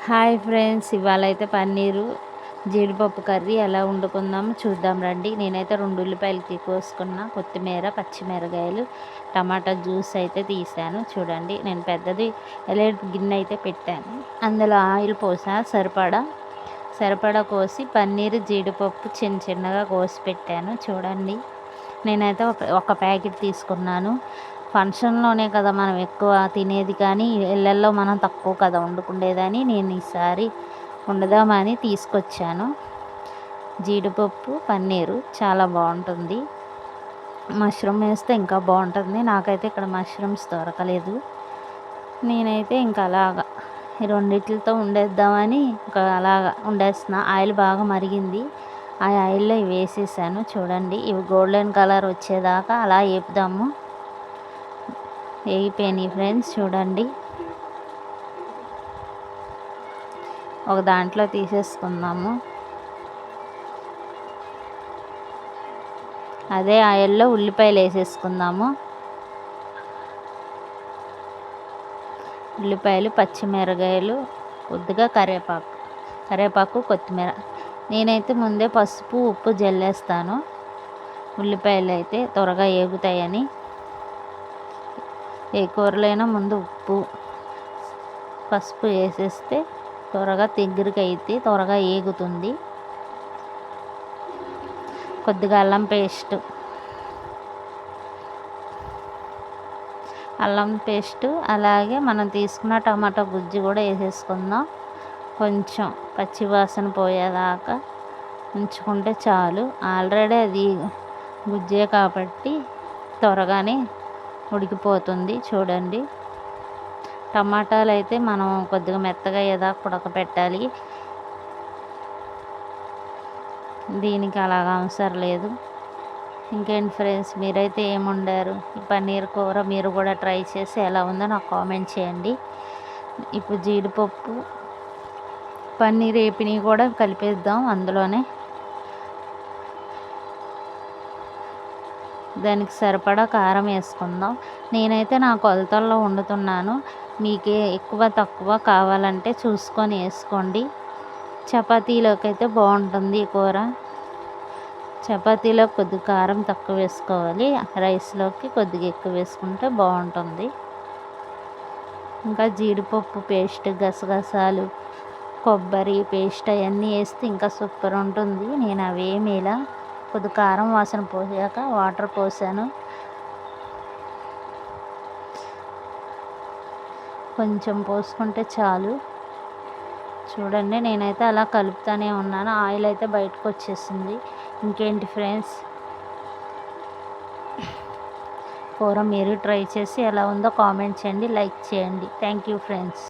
Hi friends, ఇవాళ అయితే పన్నీరు జీడిపప్పు కర్రీ ఎలా వండుకుందామో చూద్దాం రండి. నేనైతే 2 ఉల్లిపాయలు కోసుకున్న, కొత్తిమీర, పచ్చిమిరకాయలు, టమాటా జ్యూస్ అయితే తీసాను. చూడండి, నేను పెద్దది ఎలేట్ గిన్నె అయితే పెట్టాను. అందులో ఆయిల్ పోసా సరిపడా కోసి పన్నీరు జీడిపప్పు చిన్నగా కోసి పెట్టాను. చూడండి, నేనైతే ఒక ప్యాకెట్ తీసుకున్నాను. ఫంక్షన్లోనే కదా మనం ఎక్కువ తినేది, కానీ ఇళ్ళల్లో మనం తక్కువ కదా వండుకుండేదని నేను ఈసారి వండుదామని తీసుకొచ్చాను. జీడిపప్పు పన్నీరు చాలా బాగుంటుంది. మష్రూమ్ వేస్తే ఇంకా బాగుంటుంది. నాకైతే ఇక్కడ మష్రూమ్స్ దొరకలేదు. నేనైతే ఇంకా అలాగా ఈ రెండిట్లతో వండేద్దామని ఇంకా అలాగా వండేస్తున్నా. ఆయిల్ బాగా మరిగింది. ఆ ఆయిల్లో ఇవి వేసేసాను. చూడండి, ఇవి గోల్డెన్ కలర్ వచ్చేదాకా అలా వేపుదాము. వేగిపోయినాయి ఫ్రెండ్స్. చూడండి, ఒక దాంట్లో తీసేసుకుందాము. అదే ఆయిల్లో ఉల్లిపాయలు వేసేసుకుందాము. ఉల్లిపాయలు, పచ్చిమిరకాయలు, కొద్దిగా కరివేపాకు, కొత్తిమీర. నేనైతే ముందే పసుపు, ఉప్పు జల్లేస్తాను. ఉల్లిపాయలు అయితే త్వరగా వేగుతాయని. ఏ కూరలైనా ముందు ఉప్పు, పసుపు వేసేస్తే త్వరగా దగ్గరికి అయితే త్వరగా వేగుతుంది. కొద్దిగా అల్లం పేస్టు, అలాగే మనం తీసుకున్న టమాటా గుజ్జు కూడా వేసేసుకుందాం. కొంచెం పచ్చివాసన పోయేదాకా ఉంచుకుంటే చాలు. ఆల్రెడీ అది గుజ్జే కాబట్టి త్వరగానే ఉడికిపోతుంది. చూడండి, టమాటాలు అయితే మనం కొద్దిగా మెత్తగా అయ్యేదాకా ఉడకపెట్టాలి. దీనికి అలాగా అవసరం లేదు. ఇంకేంటి ఫ్రెండ్స్, మీరైతే ఏం వండారు? ఈ పన్నీర్ కూర మీరు కూడా ట్రై చేసి ఎలా ఉందో నాకు కామెంట్ చేయండి. ఇప్పుడు జీడిపప్పు, పన్నీర్ వేపిని కూడా కలిపేద్దాం అందులోనే. దానికి సరిపడా కారం వేసుకుందాం. నేనైతే నా కొలతల్లో వండుతున్నాను. మీకే ఎక్కువ తక్కువ కావాలంటే చూసుకొని వేసుకోండి. చపాతీలోకి అయితే బాగుంటుంది ఈ కూర. చపాతీలో కొద్దిగా కారం తక్కువ వేసుకోవాలి, రైస్లోకి కొద్దిగా ఎక్కువ వేసుకుంటే బాగుంటుంది. ఇంకా జీడిపప్పు పేస్ట్, గసగసాలు, కొబ్బరి పేస్ట్ అవన్నీ వేస్తే ఇంకా సూపర్ ఉంటుంది. నేను అవేమి ఇలా కొద్దిగా కారం వాసన పోసాక వాటర్ పోసాను. కొంచెం పోసుకుంటే చాలు. చూడండి, నేనైతే అలా కలుపుతూనే ఉన్నాను. ఆయిల్ అయితే బయటకు వచ్చేసింది. ఇంకేంటి ఫ్రెండ్స్, కూర మీరు ట్రై చేసి ఎలా ఉందో కామెంట్ చేయండి, లైక్ చేయండి. Thank you friends.